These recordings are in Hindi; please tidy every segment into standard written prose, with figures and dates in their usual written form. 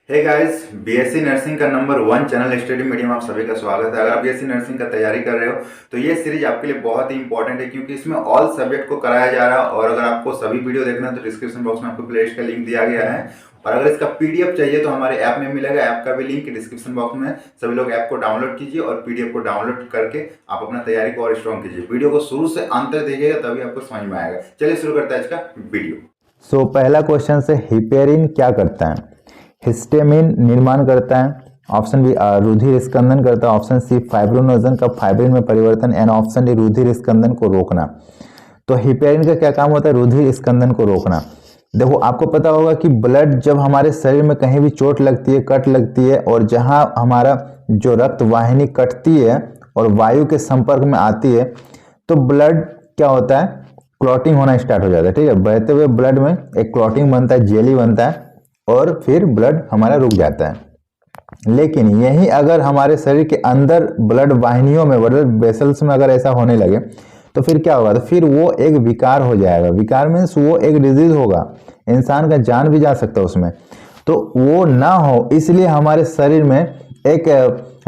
हे गाइस, बीएससी नर्सिंग का नंबर 1 चैनल स्टडी मीडियम आप सभी का स्वागत है। अगर आप बीएससी नर्सिंग का तैयारी कर रहे हो तो ये सीरीज आपके लिए बहुत ही इंपॉर्टेंट है, क्योंकि इसमें ऑल सब्जेक्ट को कराया जा रहा है। और अगर आपको सभी वीडियो देखना है तो डिस्क्रिप्शन बॉक्स में आपको प्लेलिस्ट का लिंक दिया गया है। और अगर इसका पीडीएफ चाहिए तो हमारे ऐप में मिलेगा, ऐप का भी लिंक डिस्क्रिप्शन बॉक्स में। सभी लोग ऐप को डाउनलोड कीजिए और पीडीएफ को डाउनलोड करके आप अपना तैयारी को और स्ट्रॉन्ग कीजिए। वीडियो को शुरू से अंत तक देखिएगा, तभी आपको समझ में आएगा। चलिए शुरू करते हैं आज का वीडियो। पहला क्वेश्चन से हिपेरिन क्या करता है? हिस्टेमिन निर्माण करता है, ऑप्शन बी रुधिर स्कंदन करता है, ऑप्शन सी फाइब्रोनोजन का फाइब्रिन में परिवर्तन, एंड ऑप्शन डी रुधिर स्कंदन को रोकना। तो हिपेरिन का क्या काम होता है? रुधिर स्कंदन को रोकना। देखो, आपको पता होगा कि ब्लड जब हमारे शरीर में कहीं भी चोट लगती है, कट लगती है, और जहां हमारा जो रक्त वाहिनी कटती है और वायु के संपर्क में आती है तो ब्लड क्या होता है? क्लॉटिंग होना स्टार्ट हो जाता है। ठीक है, बहते हुए ब्लड में एक क्लॉटिंग बनता है, जेली बनता है, और फिर ब्लड हमारा रुक जाता है। लेकिन यही अगर हमारे शरीर के अंदर ब्लड वाहिनियों में, ब्लड वेसल्स में अगर ऐसा होने लगे तो फिर क्या होगा? तो फिर वो एक विकार हो जाएगा। विकार मीन्स वो एक डिजीज होगा, इंसान का जान भी जा सकता है उसमें। तो वो ना हो, इसलिए हमारे शरीर में एक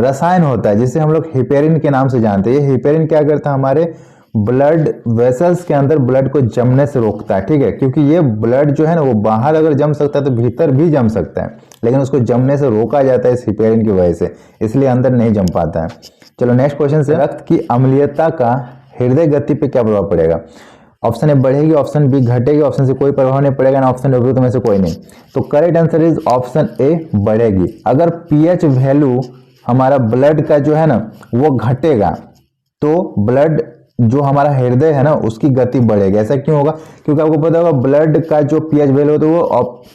रसायन होता है जिसे हम लोग हिपेरिन के नाम से जानते हैं। ये हिपेरिन क्या करता है? हमारे ब्लड वेसल्स के अंदर ब्लड को जमने से रोकता है। ठीक है, क्योंकि ये ब्लड जो है ना, वो बाहर अगर जम सकता है तो भीतर भी जम सकता है, लेकिन उसको जमने से रोका जाता है इस हिपेरिन की वजह से, इसलिए अंदर नहीं जम पाता है। चलो नेक्स्ट क्वेश्चन से, रक्त की अम्लीयता का हृदय गति पे क्या प्रभाव पड़ेगा? ऑप्शन ए बढ़ेगी, ऑप्शन बी घटेगी, ऑप्शन सी कोई प्रभाव नहीं पड़ेगा, ना ऑप्शन डी में से कोई नहीं। तो correct answer is option A, बढ़ेगी। अगर पीएच वैल्यू हमारा ब्लड का जो है ना वो घटेगा तो ब्लड जो हमारा हृदय है ना उसकी गति बढ़ेगी। ऐसा क्यों होगा? क्योंकि आपको पता होगा ब्लड का जो पीएच वैल्यू होता है वो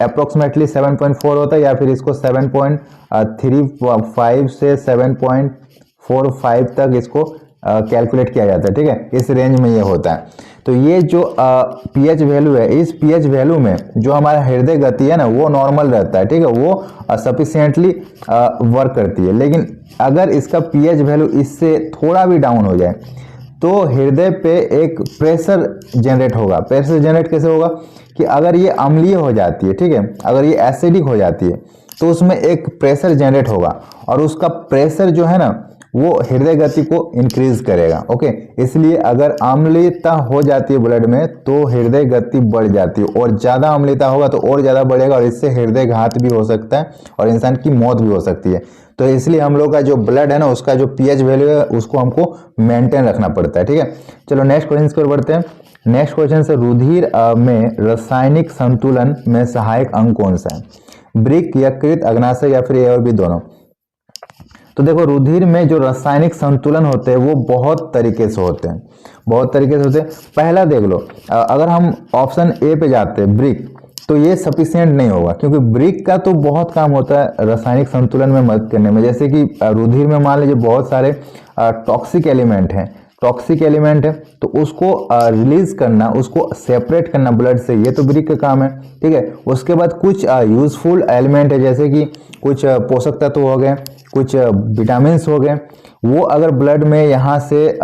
अप्रोक्सीमेटली 7.4 होता है, या फिर इसको 7.35 से 7.45 तक इसको कैलकुलेट किया जाता है। ठीक है, इस रेंज में ये होता है। तो ये जो पीएच वैल्यू है, इस पीएच वैल्यू में जो हमारा हृदय गति है ना वो नॉर्मल रहता है। ठीक है, वो सफिशिएंटली वर्क करती है। लेकिन अगर इसका पीएच वैल्यू इससे थोड़ा भी डाउन हो जाए तो हृदय पे एक प्रेशर जनरेट होगा। प्रेशर जनरेट कैसे होगा? कि अगर ये अम्लीय हो जाती है, ठीक है, अगर ये एसिडिक हो जाती है तो उसमें एक प्रेशर जनरेट होगा, और उसका प्रेशर जो है ना वो हृदय गति को इंक्रीज करेगा। ओके, इसलिए अगर अम्लीयता हो जाती है ब्लड में तो हृदय गति बढ़ जाती है, और ज़्यादा अम्लीयता होगा तो और ज़्यादा बढ़ेगा, और इससे हृदय घात भी हो सकता है और इंसान की मौत भी हो सकती है। तो इसलिए हम लोग का जो ब्लड है ना उसका जो पीएच वैल्यू है उसको हमको मेंटेन रखना पड़ता है। ठीक है, चलो नेक्स्ट क्वेश्चन की ओर बढ़ते हैं। नेक्स्ट क्वेश्चन से, रुधिर में रासायनिक संतुलन में सहायक अंग कौन सा है? ब्रिक, यकृत, अग्नाशय, या फिर ए और बी दोनों? तो देखो, रुधिर में जो रासायनिक संतुलन होते हैं वो बहुत तरीके से होते हैं, बहुत तरीके से होते हैं। पहला देख लो, अगर हम ऑप्शन ए पे जाते हैं ब्रिक, तो ये सफिशिएंट नहीं होगा, क्योंकि ब्रिक का तो बहुत काम होता है रासायनिक संतुलन में मदद करने में। जैसे कि रुधिर में मान लीजिए बहुत सारे टॉक्सिक एलिमेंट हैं, टॉक्सिक एलिमेंट है तो उसको रिलीज करना, उसको सेपरेट करना ब्लड से, ये तो ब्रिक का काम है। ठीक है, उसके बाद कुछ यूजफुल एलिमेंट है, जैसे कि कुछ पोषक तत्व हो गए, कुछ विटामिन हो गए, वो अगर ब्लड में यहाँ से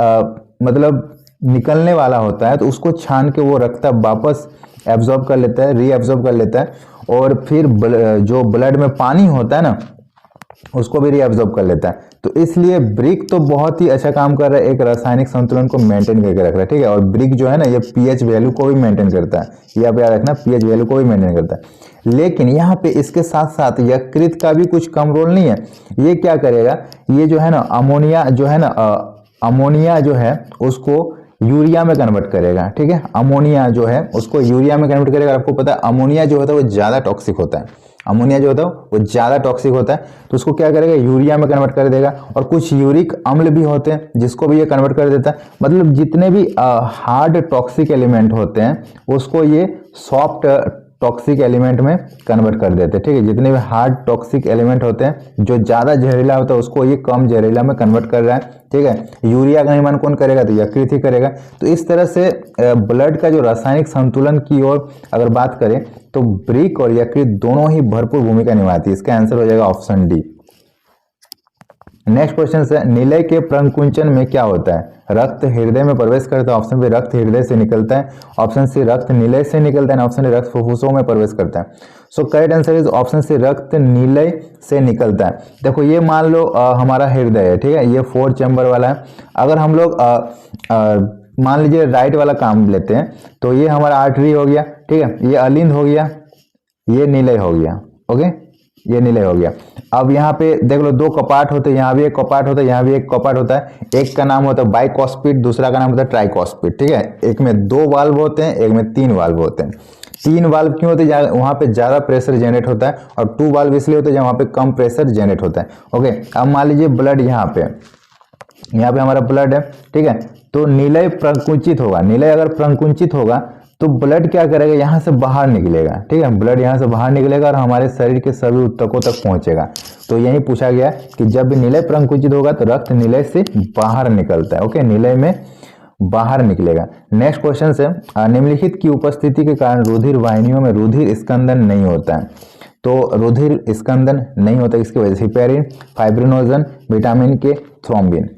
मतलब निकलने वाला होता है तो उसको छान के वो रक्त वापस एब्जॉर्ब कर लेता है, रीएब्जॉर्ब कर लेता है, और फिर जो ब्लड में पानी होता है ना उसको भी रीएब्जॉर्ब कर लेता है। तो इसलिए ब्रिक तो बहुत ही अच्छा काम कर रहा है, एक रासायनिक संतुलन को मेंटेन करके रख रहा है। ठीक है, और ब्रिक जो है ना ये पीएच वैल्यू को भी मेंटेन करता है, ये आप याद रखना, पीएच वैल्यू को भी मेंटेन करता है। लेकिन यहाँ पे इसके साथ साथ यकृत का भी कुछ कम रोल नहीं है। ये क्या करेगा? ये जो है ना अमोनिया जो है ना, अमोनिया जो है उसको यूरिया में कन्वर्ट करेगा। ठीक है, अमोनिया जो है उसको यूरिया में कन्वर्ट करेगा। आपको पता है अमोनिया जो होता है वो ज़्यादा टॉक्सिक होता है, अमोनिया जो होता है वो ज़्यादा टॉक्सिक होता है, तो उसको क्या करेगा? यूरिया में कन्वर्ट कर देगा। और कुछ यूरिक अम्ल भी होते हैं जिसको भी ये कन्वर्ट कर देता है। मतलब जितने भी हार्ड टॉक्सिक एलिमेंट होते हैं उसको ये सॉफ्ट टॉक्सिक एलिमेंट में कन्वर्ट कर देते हैं। ठीक है, जितने भी हार्ड टॉक्सिक एलिमेंट होते हैं जो ज़्यादा जहरीला होता है उसको ये कम जहरीला में कन्वर्ट कर रहा है। ठीक है, यूरिया का निर्माण कौन करेगा? तो यकृत ही करेगा। तो इस तरह से ब्लड का जो रासायनिक संतुलन की ओर अगर बात करें तो ब्रिक और यकृत दोनों ही भरपूर भूमिका निभाती है। इसका आंसर हो जाएगा ऑप्शन डी। नेक्स्ट क्वेश्चन है, निलय के प्रंकुंचन में क्या होता है? रक्त हृदय में प्रवेश करता है, ऑप्शन बी रक्त हृदय से निकलता है, ऑप्शन सी रक्त निलय से निकलता है, ऑप्शन डी रक्त फुफ्फुसों में प्रवेश करता है। So correct answer is option C, रक्त नीलय से निकलता है। देखो ये मान लो हमारा हृदय है, ठीक है, ये 4 चैम्बर वाला है। अगर हम लोग मान लीजिए राइट वाला काम लेते हैं, तो ये हमारा आर्टरी हो गया, ठीक है, ये अलिंद हो गया, ये नीलय हो गया, ओके, ये नीलय हो गया। अब यहाँ पे देख लो 2 कपाट होते हैं, यहाँ भी एक कपाट होता है, यहाँ भी एक कपाट होता है। एक का नाम होता है बाइकॉस्पिड, दूसरा का नाम होता है ट्राइकॉस्पिड, ठीक है। एक में 2 वाल्व होते हैं, एक में 3 वाल्व होते हैं। 3 वाल्व क्यों होते हैं? वहां पे ज्यादा प्रेशर जनरेट होता है, और 2 वाल्व इसलिए होते हैं जहाँ वहां पे कम प्रेशर जनरेट होता है, ओके। अब मान लीजिए ब्लड यहाँ पे हमारा ब्लड है, ठीक है, तो नीलय प्रकुंचित होगा। नीलय अगर प्रकुंचित होगा तो ब्लड क्या करेगा, यहाँ से बाहर निकलेगा, ठीक है, ब्लड यहाँ से बाहर निकलेगा और हमारे शरीर के सभी ऊतकों तक पहुंचेगा। तो यही पूछा गया कि जब भी नीलय प्रकुंचित होगा तो रक्त नीलय से बाहर निकलता है, ओके, नीलय में बाहर निकलेगा। नेक्स्ट क्वेश्चन से, निम्नलिखित की उपस्थिति के कारण रुधिर वाहिनियों में रुधिर स्कंदन नहीं होता है। तो रुधिर स्कंदन नहीं होता, इसकी वजह से हिपेरिन, फाइब्रिनोजन, विटामिन के, थ्रोम्बिन।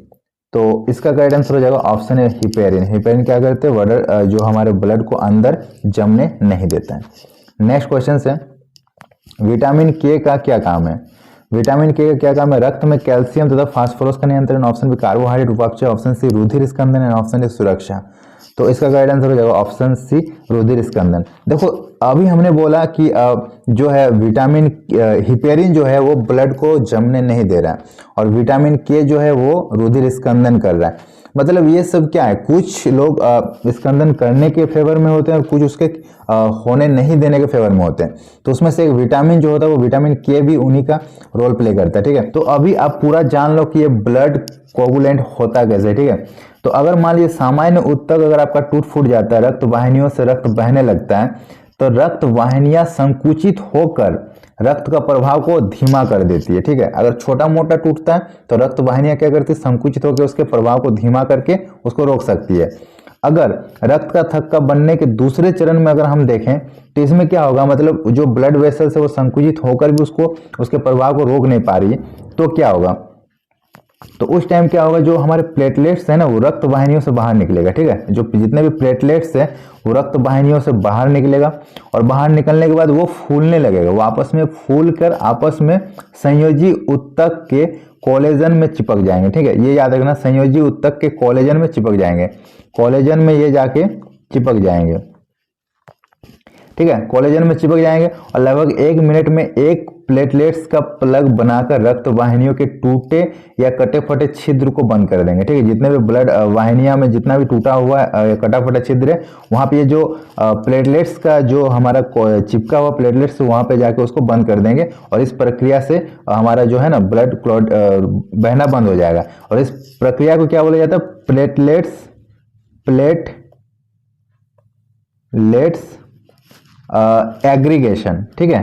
तो इसका करेक्ट आंसर हो जाएगा ऑप्शन है हिपेरिन। हिपेरिन क्या करते हैं, वाटर जो हमारे ब्लड को अंदर जमने नहीं देता है। नेक्स्ट क्वेश्चन से, विटामिन के का क्या काम है? विटामिन के का क्या काम है? रक्त में कैल्शियम तथा फास्फोरस का नियंत्रण, ऑप्शन बी कार्बोहाइड्रेट उपापचय, ऑप्शन सी रुधिर स्कंदन एंड ऑप्शन डी सुरक्षा। तो इसका करेक्ट आंसर हो जाएगा ऑप्शन सी रुधिर स्कंदन। देखो अभी हमने बोला कि जो है विटामिन हिपेरिन जो है वो ब्लड को जमने नहीं दे रहा है, और विटामिन के जो है वो रुधिर स्कंदन कर रहा है। मतलब ये सब क्या है, कुछ लोग स्कंदन करने के फेवर में होते हैं और कुछ उसके होने नहीं देने के फेवर में होते हैं। तो उसमें से एक विटामिन जो होता है वो विटामिन के भी उन्हीं का रोल प्ले करता है, ठीक है। तो अभी आप पूरा जान लो कि ये ब्लड कोगुलेंट होता कैसे, ठीक है। तो अगर मान लीजिए सामान्य ऊतक अगर आपका टूट फूट जाता है, रक्त वाहिनियों से रक्त बहने लगता है, तो रक्त वाहिनियां संकुचित होकर रक्त का प्रभाव को धीमा कर देती है, ठीक है। अगर छोटा मोटा टूटता है तो रक्त वाहिनियां क्या करती है, संकुचित होकर उसके प्रभाव को धीमा करके उसको रोक सकती है। अगर रक्त का थक्का बनने के दूसरे चरण में अगर हम देखें तो इसमें क्या होगा, मतलब जो ब्लड वेसल्स है वो संकुचित होकर भी उसको उसके प्रभाव को रोक नहीं पा रही है, तो क्या होगा, तो उस टाइम क्या होगा, जो हमारे प्लेटलेट्स है ना वो रक्त वाहिनियों से बाहर निकलेगा, ठीक है। जो जितने भी प्लेटलेट्स है वो रक्त वाहिनियों से बाहर निकलेगा, और बाहर निकलने के बाद वो फूलने लगेगा, वो आपस में फूल कर आपस में संयोजी ऊतक के कोलेजन में चिपक जाएंगे, ठीक है। ये याद रखना, संयोजी ऊतक के कोलेजन में चिपक जाएंगे, कोलेजन में ये जाके चिपक जाएंगे, ठीक है, कोलेजन में चिपक जाएंगे। और लगभग 1 मिनट में एक प्लेटलेट्स का प्लग बनाकर रक्त वाहिनियों के टूटे या कटे फटे छिद्र को बंद कर देंगे, ठीक है। जितने भी ब्लड वाहिनियां में जितना भी टूटा हुआ है कटा फटा छिद्र है, वहां पे ये जो प्लेटलेट्स का जो हमारा चिपका हुआ प्लेटलेट्स वहां पे जाके उसको बंद कर देंगे, और इस प्रक्रिया से हमारा जो है ना ब्लड क्लॉट बहना बंद हो जाएगा। और इस प्रक्रिया को क्या बोला जाता है, प्लेटलेट्स एग्रीगेशन, ठीक है,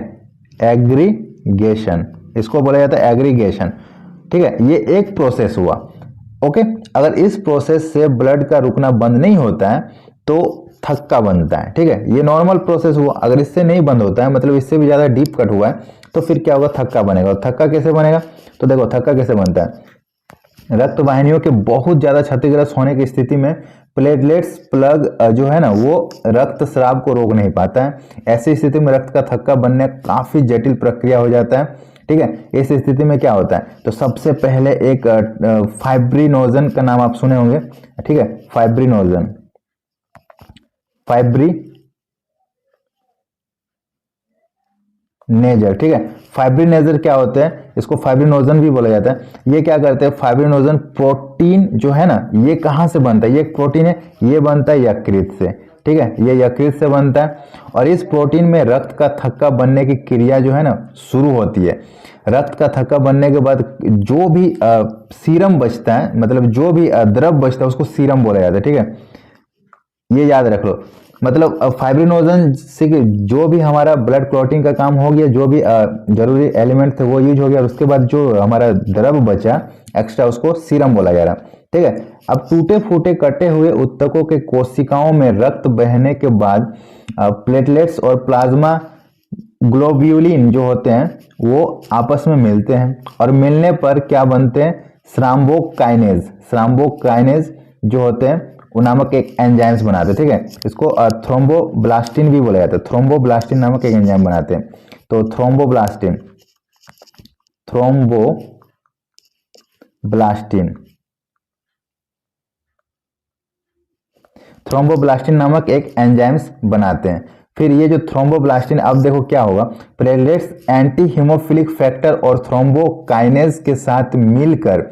एग्रीगेशन इसको बोला जाता है, एग्रीगेशन, ठीक है। ये एक प्रोसेस हुआ, ओके। अगर इस प्रोसेस से ब्लड का रुकना बंद नहीं होता है तो थक्का बनता है, ठीक है। ये नॉर्मल प्रोसेस हुआ, अगर इससे नहीं बंद होता है, मतलब इससे भी ज्यादा डीप कट हुआ है, तो फिर क्या होगा, थक्का बनेगा। और थक्का कैसे बनेगा, तो देखो थक्का कैसे बनता है, रक्त वाहिनियों के बहुत ज्यादा क्षतिग्रस्त होने की स्थिति में प्लेटलेट्स प्लग जो है ना वो रक्त स्राव को रोक नहीं पाता है। ऐसी स्थिति में रक्त का थक्का बनने काफी जटिल प्रक्रिया हो जाता है, ठीक है। इस स्थिति में क्या होता है, तो सबसे पहले एक फाइब्रिनोजन का नाम आप सुने होंगे, ठीक है, फाइब्रिनोजन, फाइब्रिनेजर, ठीक है। फाइब्रिनेजर क्या होते हैं, इसको फाइब्रिनोजन भी बोला जाता है। ये क्या करते हैं, फाइब्रिनोजन प्रोटीन जो है ना ये कहां से बनता है, ये एक प्रोटीन है, ये बनता है यकृत से, ठीक है, ये यकृत से बनता है। और इस प्रोटीन में रक्त का थक्का बनने की क्रिया जो है ना शुरू होती है। रक्त का थक्का बनने के बाद जो भी सीरम बचता है, मतलब जो भी द्रव बचता है उसको सीरम बोला जाता है, ठीक है। ये याद रख लो, मतलब फाइब्रिनोजन से जो भी हमारा ब्लड क्लॉटिंग का काम हो गया, जो भी जरूरी एलिमेंट थे वो यूज हो गया, और उसके बाद जो हमारा द्रव बचा एक्स्ट्रा उसको सीरम बोला जा रहा, ठीक है। अब टूटे फूटे कटे हुए ऊतकों के कोशिकाओं में रक्त बहने के बाद प्लेटलेट्स और प्लाज्मा ग्लोब्यूलिन जो होते हैं वो आपस में मिलते हैं, और मिलने पर क्या बनते हैं, थ्रोम्बोकाइनेज जो होते हैं वो नामक एक एंजाइम्स बनाते हैं, ठीक है। इसको थ्रोम्बोब्लास्टिन भी बोला जाता है, थ्रोम्बोब्लास्टिन नामक एक एंजाइम बनाते हैं। तो थ्रोम्बोब्लास्टिन, थ्रोम्बोब्लास्टिन नामक एक एंजाइम्स बनाते हैं। फिर ये जो थ्रोम्बोब्लास्टिन, अब देखो क्या होगा, प्लेटलेट्स एंटी हीमोफिलिक फैक्टर और थ्रोम्बोकाइनेज के साथ मिलकर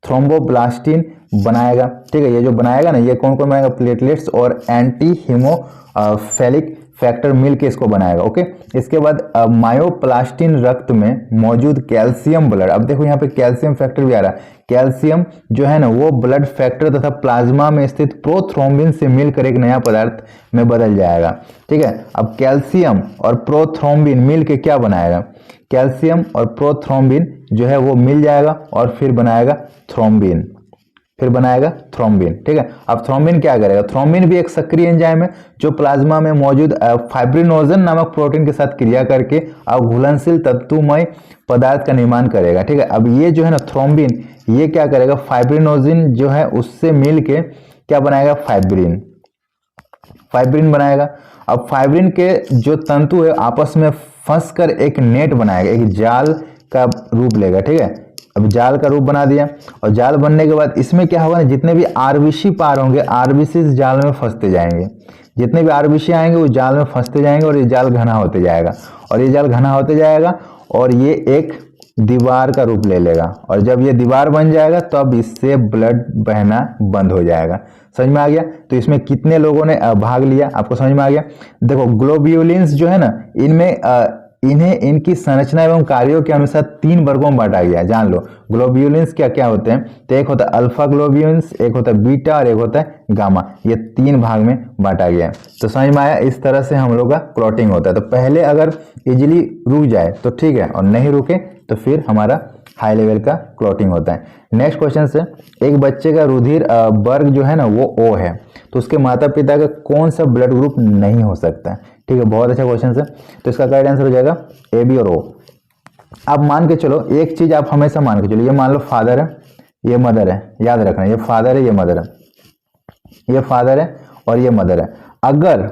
थ्रोम्बोब्लास्टिन बनाएगा। ठीक है, ये जो बनाएगा ना, ये कौन कौन बनाएगा, प्लेटलेट्स और एंटी हीमोफिलिक फैक्टर मिलके इसको बनाएगा। ओके, इसके बाद मायोप्लास्टिन रक्त में मौजूद कैल्शियम ब्लड, अब देखो यहाँ पे कैल्शियम फैक्टर भी आ रहा है, कैल्शियम जो है ना वो ब्लड फैक्टर तथा प्लाज्मा में स्थित प्रोथ्रोम्बिन से मिलकर एक नया पदार्थ में बदल जाएगा। ठीक है, अब कैल्शियम और प्रोथ्रोम्बिन मिल के क्या बनाएगा, कैल्शियम और प्रोथ्रोम्बिन जो है वो मिल जाएगा और फिर बनाएगा थ्रोम्बिन, ठीक है। अब थ्रोम्बिन क्या करेगा, थ्रोम्बिन भी एक सक्रिय एंजाइम है जो प्लाज्मा में मौजूद फाइब्रिनोजन नामक प्रोटीन के साथ क्रिया करके अघुलनशील तत्वमय पदार्थ का निर्माण करेगा। ठीक है, अब ये जो है ना थ्रोम्बिन, ये क्या करेगा, फाइब्रिनोजिन जो है उससे मिल के क्या बनाएगा, फाइब्रिन बनाएगा। अब फाइब्रिन के जो तंतु है आपस में फंस कर एक नेट बनाएगा, एक जाल का रूप लेगा। ठीक है, अब जाल का रूप बना दिया, और जाल बनने के बाद इसमें क्या होगा ना, जितने भी आरबीसी पार होंगे, आरबीसी इस जाल में फंसते जाएंगे, जितने भी आरबीसी आएंगे वो जाल में फंसते जाएंगे और ये जाल घना होते जाएगा, और ये जाल घना होते जाएगा और ये एक दीवार का रूप ले लेगा, और जब ये दीवार बन जाएगा तब इससे ब्लड बहना बंद हो जाएगा। समझ में आ गया। तो इसमें कितने लोगों ने भाग लिया, आपको समझ में आ गया। देखो ग्लोब्यूलिन्स जो है ना, इनमें इन्हें इनकी संरचना एवं कार्यों के अनुसार 3 वर्गों में बांटा गया है, जान लो। ग्लोब्यूलिन्स क्या क्या होते हैं, तो एक होता है अल्फा ग्लोब्यूलिन्स, एक होता है बीटा और एक होता है गामा, ये 3 भाग में बांटा गया है। तो समझ में आया, इस तरह से हम लोग का क्लॉटिंग होता है। तो पहले अगर इजिली रुक जाए तो ठीक है, और नहीं रुके तो फिर हमारा हाई लेवल का क्लॉटिंग होता है। नेक्स्ट क्वेश्चन से, एक बच्चे का रुधिर वर्ग जो है ना वो O है, तो उसके माता पिता का कौन सा ब्लड ग्रुप नहीं हो सकता है। ठीक है, बहुत अच्छा क्वेश्चन है। तो इसका करेक्ट आंसर हो जाएगा A, B और O। अब मान के चलो एक चीज, आप हमेशा मान के चलो, ये मान लो फादर है, ये मदर है, याद रखना ये फादर है, ये मदर है, ये फादर है और ये मदर है। अगर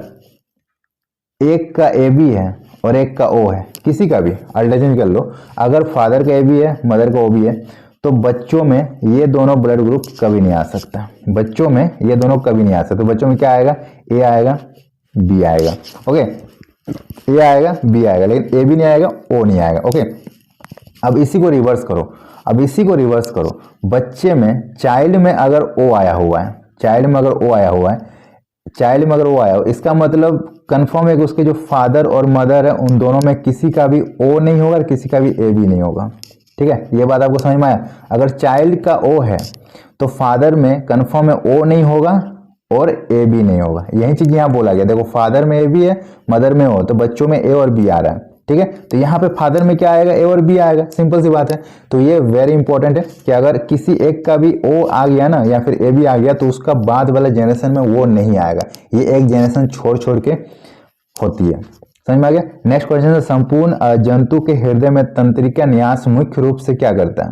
एक का AB है और एक का O है, किसी का भी अल्टरनेट कर लो, अगर फादर का AB है, मदर का O भी है, तो बच्चों में ये दोनों ब्लड ग्रुप कभी नहीं आ सकता, बच्चों में ये दोनों कभी नहीं आ सकते। तो बच्चों में क्या आएगा, A आएगा, B आएगा। ओके, A आएगा, B आएगा, लेकिन AB नहीं आएगा, O नहीं आएगा। ओके, अब इसी को रिवर्स करो, बच्चे में, चाइल्ड में अगर O आया हुआ है, चाइल्ड में अगर O आया हो, इसका मतलब कंफर्म है कि उसके जो फादर और मदर है उन दोनों में किसी का भी O नहीं होगा और किसी का भी A भी नहीं होगा। ठीक है, ये बात आपको समझ में आया। अगर चाइल्ड का O है तो फादर में कंफर्म है O नहीं होगा और A भी नहीं होगा, यही चीज यहाँ बोला गया। देखो फादर में A भी है, मदर में O, तो बच्चों में A और B आ रहा है। ठीक है, तो यहाँ पे फादर में क्या आएगा, A और B आएगा, सिंपल सी बात है। तो ये वेरी इंपॉर्टेंट है कि अगर किसी एक का भी O आ गया ना या फिर A भी आ गया, तो उसका बाद वाला जनरेशन में वो नहीं आएगा, ये एक जनरेशन छोड़ के होती है। समझ में आ गया। नेक्स्ट क्वेश्चन है, संपूर्ण जंतु के हृदय में तंत्रिका न्यास मुख्य रूप से क्या करता है।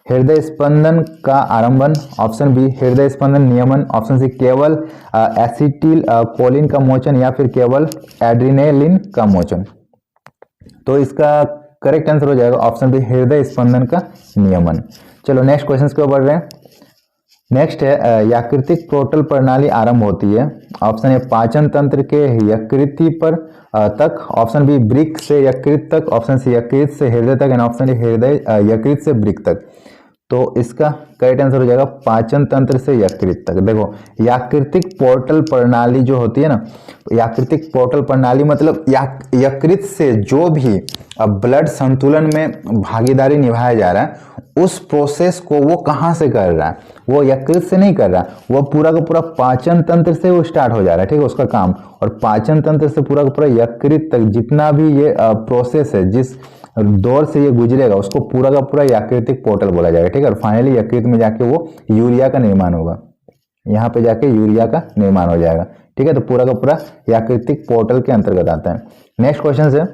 हृदय स्पंदन का आरंभन, ऑप्शन बी हृदय स्पंदन नियमन, ऑप्शन सी केवल एसिटिल कोलिन का मोचन, या फिर केवल एड्रिनेलिन का मोचन। तो इसका करेक्ट आंसर हो जाएगा ऑप्शन बी हृदय स्पंदन का नियमन। चलो नेक्स्ट क्वेश्चन के ऊपर बढ़ रहे हैं। नेक्स्ट है, यकृतिक पोर्टल प्रणाली आरंभ होती है, ऑप्शन ए पाचन तंत्र के यकृति पर तक, ऑप्शन बी वृक्क से यकृत तक, ऑप्शन सी यकृत से हृदय तक, एंड ऑप्शन डी हृदय यकृत से वृक्क तक। तो इसका करेक्ट आंसर हो जाएगा पाचन तंत्र से यकृत तक। देखो यकृतिक पोर्टल प्रणाली जो होती है ना, यकृतिक पोर्टल प्रणाली मतलब यकृत से जो भी ब्लड संतुलन में भागीदारी निभाया जा रहा है, उस प्रोसेस को वो कहाँ से कर रहा है, वो यकृत से नहीं कर रहा, वो पूरा का पूरा पाचन तंत्र से वो स्टार्ट हो जा रहा है। ठीक है, उसका काम, और पाचन तंत्र से पूरा का पूरा यकृत तक जितना भी ये प्रोसेस है, जिस दौर से ये गुजरेगा, उसको पूरा का पूरा यकृतिक पोर्टल बोला जाएगा। ठीक है, और फाइनली यकृत में जाके वो यूरिया का निर्माण होगा, यहाँ पे जाके यूरिया का निर्माण हो जाएगा। ठीक है, तो पूरा का पूरा यकृतिक पोर्टल के अंतर्गत आता है। नेक्स्ट क्वेश्चन है,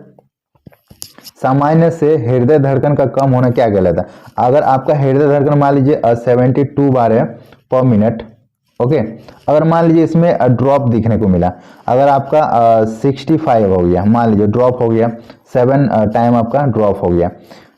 सामान्य से हृदय धड़कन का कम होना क्या कहलाता है। अगर आपका हृदय धड़कन मान लीजिए 72 बार है पर मिनट, ओके। अगर मान लीजिए इसमें ड्रॉप दिखने को मिला, अगर आपका 65 हो गया, मान लीजिए ड्रॉप हो गया, 7 टाइम आपका ड्रॉप हो गया,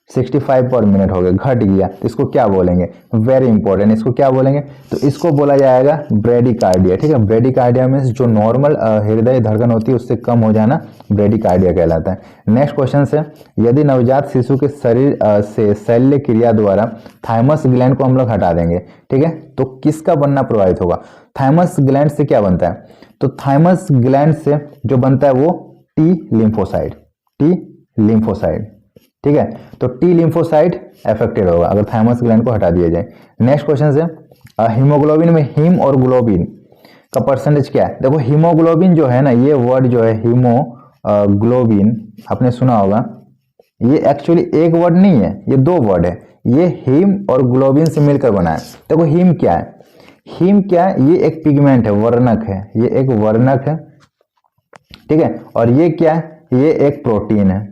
65 पर मिनट हो गया, घट गया, तो इसको क्या बोलेंगे? वेरी इंपॉर्टेंट, इसको क्या बोलेंगे? तो इसको बोला जाएगा ब्रेडिकार्डिया। ठीक है, ब्रेडिकार्डिया मीन्स जो नॉर्मल हृदय धड़कन होती है उससे कम हो जाना ब्रेडिकार्डिया कहलाता है। नेक्स्ट क्वेश्चन से, यदि नवजात शिशु के शरीर से शल्य क्रिया द्वारा थाइमस ग्लैंड को हम लोग हटा देंगे, ठीक है, तो किसका बनना प्रभावित होगा? थाइमस ग्लैंड से क्या बनता है? तो थाइमस ग्लैंड से जो बनता है वो टी लिम्फोसाइड, टी लिम्फोसाइड। ठीक है, तो टी लिम्फोसाइड अफेक्टेड होगा अगर थाइमस ग्लैंड को हटा दिया जाए। नेक्स्ट क्वेश्चन से, हीमोग्लोबिन में हीम और ग्लोबिन का परसेंटेज क्या है? देखो हीमोग्लोबिन जो है ना, ये वर्ड जो है हीमोग्लोबिन, आपने सुना होगा, ये एक्चुअली एक वर्ड नहीं है, ये दो वर्ड है। ये हीम और ग्लोबिन से मिलकर बना है। देखो हीम क्या है? हीम क्या है? ये एक पिगमेंट है, वर्णक है, ये एक वर्णक है। ठीक है, और ये क्या है? ये एक प्रोटीन है,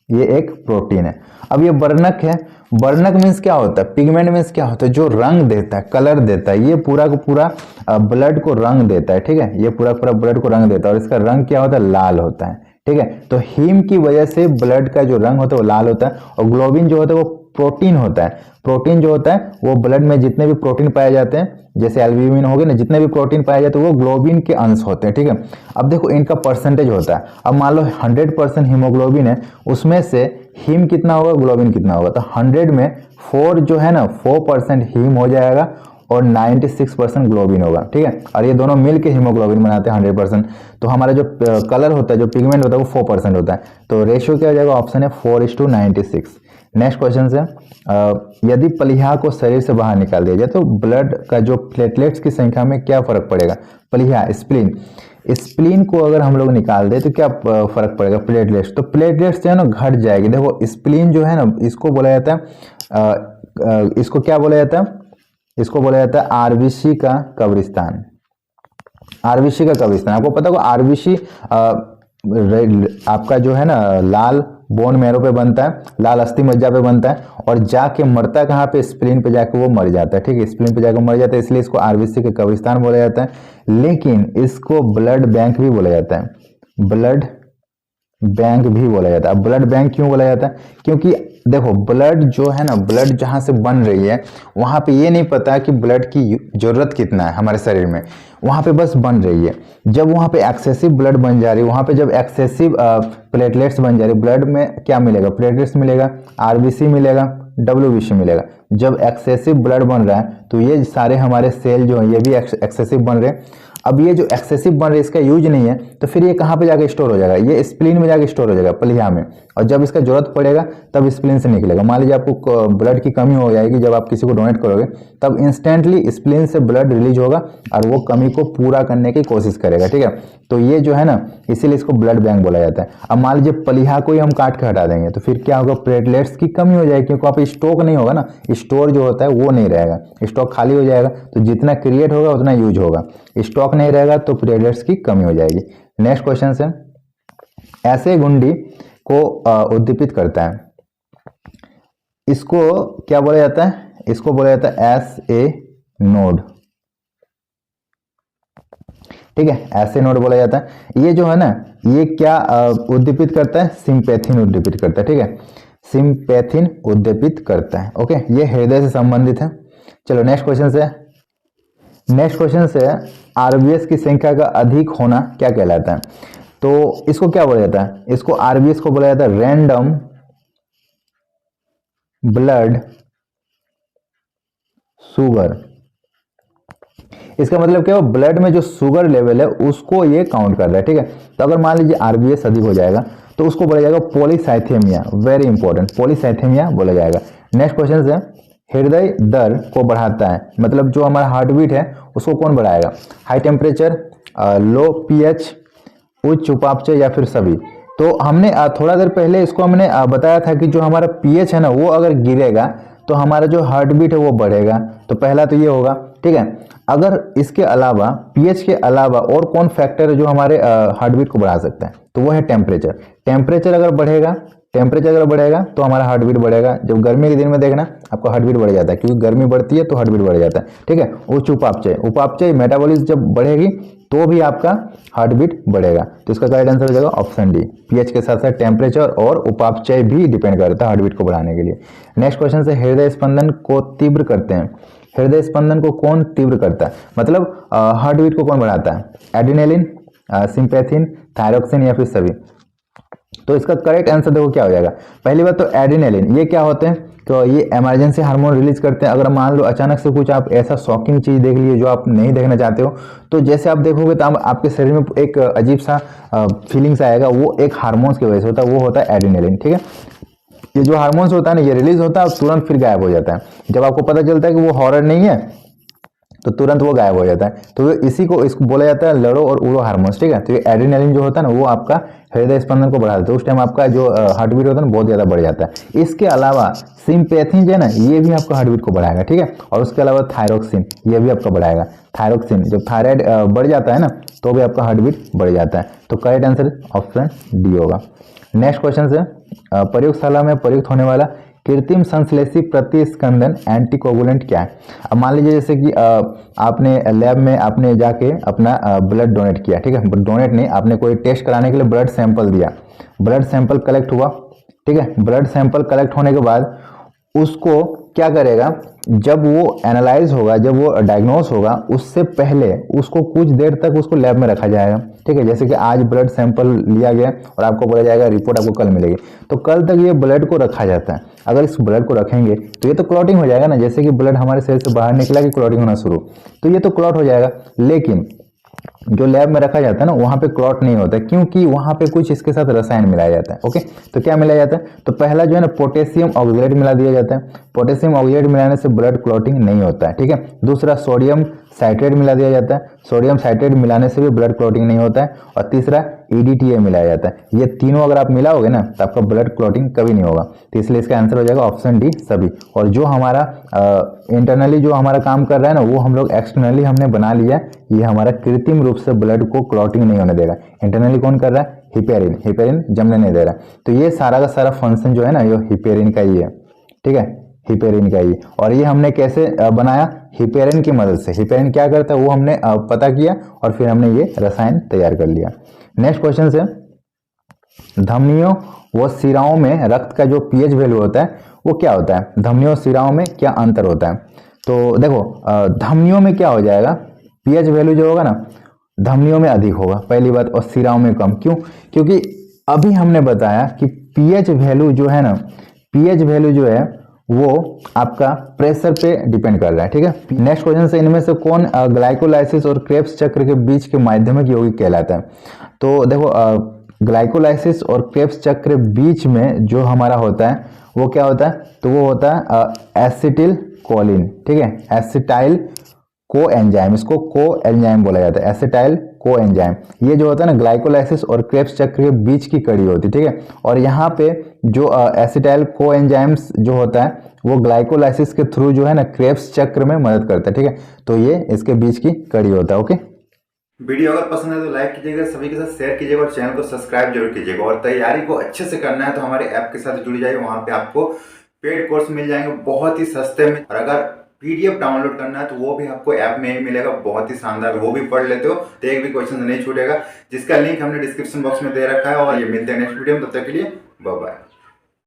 ये एक प्रोटीन है। अब ये वर्णक है, वर्णक मीन्स क्या होता है? पिगमेंट मीन्स क्या होता है? जो रंग देता है, कलर देता है। ये पूरा का पूरा ब्लड को रंग देता है। ठीक है, ये पूरा पूरा ब्लड को रंग देता है और इसका रंग क्या होता है? लाल होता है। ठीक है, तो हीम की वजह से ब्लड का जो रंग होता है वो लाल होता है, और ग्लोबिन जो होता है वो प्रोटीन होता है। प्रोटीन जो होता है वो ब्लड में जितने भी प्रोटीन पाए जाते हैं, जैसे एल्ब्यूमिन हो गए ना, जितने भी प्रोटीन पाए जाते हैं वो ग्लोबिन के अंश होते हैं। ठीक है, अब देखो इनका परसेंटेज होता है। अब मान लो 100% हीमोग्लोबिन है, उसमें से हीम कितना होगा, ग्लोबिन कितना होगा? तो 100 में 4 जो है ना, 4% हीम हो जाएगा और 96% ग्लोबिन होगा। ठीक है, और ये दोनों मिलके हीमोग्लोबिन बनाते हैं 100%। तो हमारा जो कलर होता है, जो पिगमेंट होता है वो 4% होता है। तो रेशियो क्या हो जाएगा? ऑप्शन है 4:96। नेक्स्ट क्वेश्चन से, यदि प्लीहा को शरीर से बाहर निकाल दिया जाए तो ब्लड का जो प्लेटलेट्स की संख्या में क्या फर्क पड़ेगा? प्लीहा, स्प्लीन, स्प्लीन को अगर हम लोग निकाल दे तो क्या फर्क पड़ेगा? प्लेटलेट्स, तो प्लेटलेट्स जो है ना घट जाएगी। देखो स्प्लीन जो है ना, इसको बोला जाता है, इसको क्या बोला जाता है? इसको बोला जाता है आरबीसी का कब्रिस्तान। आरबीसी का कब्रिस्तान, आपको पता होगा आरबीसी आपका जो है ना लाल बोन मैरो पे बनता है, लाल अस्थि मज्जा पे बनता है, और जाके मरता कहाँ पे? स्प्लीन पे जाके वो मर जाता है। ठीक है, स्प्लीन पे जाकर मर जाता है, इसलिए इसको आरबीसी के कब्रिस्तान बोला जाता है। लेकिन इसको ब्लड बैंक भी बोला जाता है, ब्लड बैंक भी बोला जाता है। अब ब्लड बैंक क्यों बोला जाता है? क्योंकि देखो ब्लड जो है ना, ब्लड जहां से बन रही है वहां पे ये नहीं पता कि ब्लड की जरूरत कितना है हमारे शरीर में, वहां पे बस बन रही है। जब वहां पे एक्सेसिव ब्लड बन जा रही है, वहां पे जब एक्सेसिव प्लेटलेट्स बन जा रही है, ब्लड में क्या मिलेगा? प्लेटलेट्स मिलेगा, आरबीसी मिलेगा, डब्ल्यूबीसी मिलेगा। जब एक्सेसिव ब्लड बन रहा है तो ये सारे हमारे सेल जो है ये भी एक्सेसिव बन रहे हैं। अब ये जो एक्सेसिव बन रहा है इसका यूज नहीं है, तो फिर ये कहाँ पे जाके स्टोर हो जाएगा? ये स्प्लीन में जाके स्टोर हो जाएगा, प्लीहा में, और जब इसका जरूरत पड़ेगा तब स्प्लीन से निकलेगा। मान लीजिए आपको ब्लड की कमी हो जाएगी, जब आप किसी को डोनेट करोगे तब इंस्टेंटली स्प्लीन से ब्लड रिलीज होगा और वो कमी को पूरा करने की कोशिश करेगा। ठीक है, तो ये जो है ना, इसीलिए इसको ब्लड बैंक बोला जाता है। अब मान लीजिए प्लीहा को ही हम काट के हटा देंगे तो फिर क्या होगा? प्लेटलेट्स की कमी हो जाएगी, क्योंकि वहाँ पे स्टॉक नहीं होगा ना, स्टोर जो होता है वो नहीं रहेगा, स्टॉक खाली हो जाएगा। तो जितना क्रिएट होगा उतना यूज होगा, स्टॉक नहीं रहेगा तो प्लेटलेट्स की कमी हो जाएगी। नेक्स्ट क्वेश्चन है, ऐसे गुंडी को उद्दीपित करता है, इसको क्या बोला जाता है? इसको बोला जाता है एस ए नोड। ठीक है, ऐसे नोड बोला जाता है। ये जो है ना, ये क्या उद्दीपित करता है? सिंपैथिन उद्दीपित करता है। ठीक है, सिंपैथिन उद्दीपित करता है। ओके, ये हृदय से संबंधित है। चलो नेक्स्ट क्वेश्चन से, नेक्स्ट क्वेश्चन से, आरबीएस की संख्या का अधिक होना क्या कहलाता है? तो इसको क्या बोला जाता है? इसको आरबीएस को बोला जाता है रैंडम ब्लड शुगर। इसका मतलब क्या है? ब्लड में जो शुगर लेवल है उसको ये काउंट कर रहा है। ठीक है, तो अगर मान लीजिए आरबीएस अधिक हो जाएगा तो उसको बोला जाएगा पॉलीसाइथेमिया। वेरी इंपॉर्टेंट, पॉलीसाइथेमिया बोला जाएगा। नेक्स्ट क्वेश्चन है, हृदय दर को बढ़ाता है, मतलब जो हमारा हार्ट बीट है उसको कौन बढ़ाएगा? हाई टेम्परेचर, लो पीएच, उच्च उपापचय या फिर सभी? तो हमने थोड़ा देर पहले इसको हमने बताया था कि जो हमारा पीएच है ना वो अगर गिरेगा तो हमारा जो हार्ट बीट है वो बढ़ेगा। तो पहला तो ये होगा। ठीक है, अगर इसके अलावा पीएच के अलावा और कौन फैक्टर है जो हमारे हार्ट बीट को बढ़ा सकता है? तो वो है टेम्परेचर। टेम्परेचर अगर बढ़ेगा टेम्परेचर अगर बढ़ेगा तो हमारा हार्ट बीट बढ़ेगा। जब गर्मी के दिन में देखना आपका हार्ट बीट बढ़ जाता है, क्योंकि गर्मी बढ़ती है तो हार्ट बीट बढ़ जाता है, ठीक है। उच्च उपापचय मेटाबॉलिज्म जब बढ़ेगी तो भी आपका हार्ट बीट बढ़ेगा। तो इसका करेक्ट आंसर हो जाएगा ऑप्शन डी। पीएच के साथ साथ टेम्परेचर और उपापचय भी डिपेंड करता है हार्ट बीट को बढ़ाने के लिए। नेक्स्ट क्वेश्चन से, हृदय स्पंदन को तीव्र करते हैं। हृदय स्पंदन को कौन तीव्र करता है, मतलब हार्ट बीट को कौन बढ़ाता है? एड्रेनालिन, सिंपैथिन, थायरोक्सिन या फिर सभी? तो इसका करेक्ट आंसर देखो क्या हो जाएगा। पहली बात तो एड्रेनालिन, ये क्या होते हैं? तो ये इमरजेंसी हार्मोन रिलीज करते हैं। अगर मान लो अचानक से कुछ आप ऐसा शॉकिंग चीज देख लिए जो आप नहीं देखना चाहते हो, तो जैसे आप देखोगे तो आपके शरीर में एक अजीब सा फीलिंग्स आएगा, वो एक हार्मोन्स की वजह से होता है, वो होता है एड्रेनालिन, ठीक है। ये जो हार्मोन्स होता है ना, ये रिलीज होता है और तुरंत फिर गायब हो जाता है। जब आपको पता चलता है कि वो हॉरर नहीं है तो तुरंत वो गायब हो जाता है। तो इसी को इसको बोला जाता है लड़ो और उड़ो हार्मोन्स, ठीक है। तो ये एड्रेनालिन जो होता है ना, वो आपका हृदय स्पंदन को बढ़ा देता है। उस टाइम आपका जो हार्ट बीट होता है ना, बहुत ज्यादा बढ़ जाता है। इसके अलावा सिंपैथिन जो है ना, ये भी आपका हार्ट बीट को बढ़ाएगा, ठीक है। और उसके अलावा थायरोक्सिन, ये भी आपका बढ़ाएगा। थायरोक्सिन, जब थायराइड बढ़ जाता है ना, तो भी आपका हार्ट बीट बढ़ जाता है। तो करेक्ट आंसर ऑप्शन डी होगा। नेक्स्ट क्वेश्चन से, प्रयोगशाला में प्रयुक्त होने वाला कृत्रिम संश्लेषी प्रतिस्कंदन एंटीकोगुलेंट क्या है? अब मान लीजिए जैसे कि आपने लैब में आपने जाके अपना ब्लड डोनेट किया, ठीक है। डोनेट नहीं, आपने कोई टेस्ट कराने के लिए ब्लड सैंपल दिया, ब्लड सैंपल कलेक्ट हुआ, ठीक है। ब्लड सैंपल कलेक्ट होने के बाद उसको क्या करेगा, जब वो एनालाइज होगा, जब वो डायग्नोस होगा, उससे पहले उसको कुछ देर तक उसको लैब में रखा जाएगा, ठीक है। जैसे कि आज ब्लड सैंपल लिया गया और आपको बोला जाएगा रिपोर्ट आपको कल मिलेगी, तो कल तक ये ब्लड को रखा जाता है। अगर इस ब्लड को रखेंगे तो ये तो क्लॉटिंग हो जाएगा ना, जैसे कि ब्लड हमारे शरीर से बाहर निकला कि क्लॉटिंग होना शुरू, तो ये तो क्लॉट हो जाएगा। लेकिन जो लैब में रखा जाता है ना, वहां पे क्लॉट नहीं होता है, क्योंकि वहां पे कुछ इसके साथ रसायन मिलाया जाता है। ओके, तो क्या मिलाया जाता है? तो पहला जो है ना, पोटेशियम ऑक्सलेट मिला दिया जाता है। पोटेशियम ऑक्सलेट मिलाने से ब्लड क्लॉटिंग नहीं होता है, ठीक है। दूसरा, सोडियम साइट्रेट मिला दिया जाता है। सोडियम साइट्रेट मिलाने से भी ब्लड क्लॉटिंग नहीं होता है। और तीसरा, EDTA मिलाया जाता है। ये तीनों अगर आप मिलाओगे ना, तो आपका ब्लड क्लॉटिंग कभी नहीं होगा। तो इसलिए इसका आंसर हो जाएगा ऑप्शन डी, सभी। और जो हमारा इंटरनली जो हमारा काम कर रहा है ना, वो हम लोग एक्सटर्नली हमने बना लिया। ये हमारा कृत्रिम रूप से ब्लड को क्लॉटिंग नहीं होने देगा। इंटरनली कौन कर रहा है? हिपेरिन। हिपेरिन जमने नहीं दे रहा। तो ये सारा का सारा फंक्शन जो है ना, ये हिपेरिन का ही है, ठीक है। हिपेरिन का ही। और ये हमने कैसे बनाया? हिपेरिन की मदद से। हिपेरिन क्या करता है वो हमने पता किया और फिर हमने ये रसायन तैयार कर लिया। नेक्स्ट क्वेश्चन से, धमनियों व शिराओं में रक्त का जो पीएच वैल्यू होता है वो क्या होता है? धमनियों और शिराओं में क्या अंतर होता है? तो देखो, धमनियों में क्या हो जाएगा, पीएच वैल्यू जो होगा ना, धमनियों में अधिक होगा पहली बात, और शिराओं में कम। क्यों? क्योंकि अभी हमने बताया कि पीएच वैल्यू जो है ना, पीएच वैल्यू जो है वो आपका प्रेशर पे डिपेंड कर रहा है, ठीक है। नेक्स्ट क्वेश्चन से, इनमें से कौन ग्लाइकोलाइसिस और क्रेब्स चक्र के बीच के माध्यमिक यौगिक कहलाता है? तो देखो, ग्लाइकोलाइसिस और क्रेब्स चक्र बीच में जो हमारा होता है वो क्या होता है? तो वो होता है एसिटिल कोलिन, ठीक है। एसिटाइल को एंजाइम, इसको को एंजाइम बोला जाता है, एसिटाइल को एंजाइम। ये जो होता है ना, ग्लाइकोलाइसिस और क्रेब्स चक्र के बीच की कड़ी होती है, ठीक है। और यहाँ पे जो एसिटाइल को एंजाइम्स जो होता है वो ग्लाइकोलाइसिस के थ्रू जो है ना, क्रेब्स चक्र में मदद करता है, ठीक है। तो ये इसके बीच की कड़ी होता है। ओके, वीडियो अगर पसंद है तो लाइक कीजिएगा, सभी के साथ शेयर कीजिएगा और चैनल को सब्सक्राइब जरूर कीजिएगा। और तैयारी को अच्छे से करना है तो हमारे ऐप के साथ जुड़ जाइए, वहां पे आपको पेड कोर्स मिल जाएंगे बहुत ही सस्ते में। और अगर PDF डाउनलोड करना है तो वो भी आपको ऐप में ही मिलेगा, बहुत ही शानदार। वो भी पढ़ लेते हो तो एक भी क्वेश्चन नहीं छूटेगा, जिसका लिंक हमने डिस्क्रिप्शन बॉक्स में दे रखा है। और ये मिलते हैं नेक्स्ट वीडियो में, तब तक के लिए बाय बाय।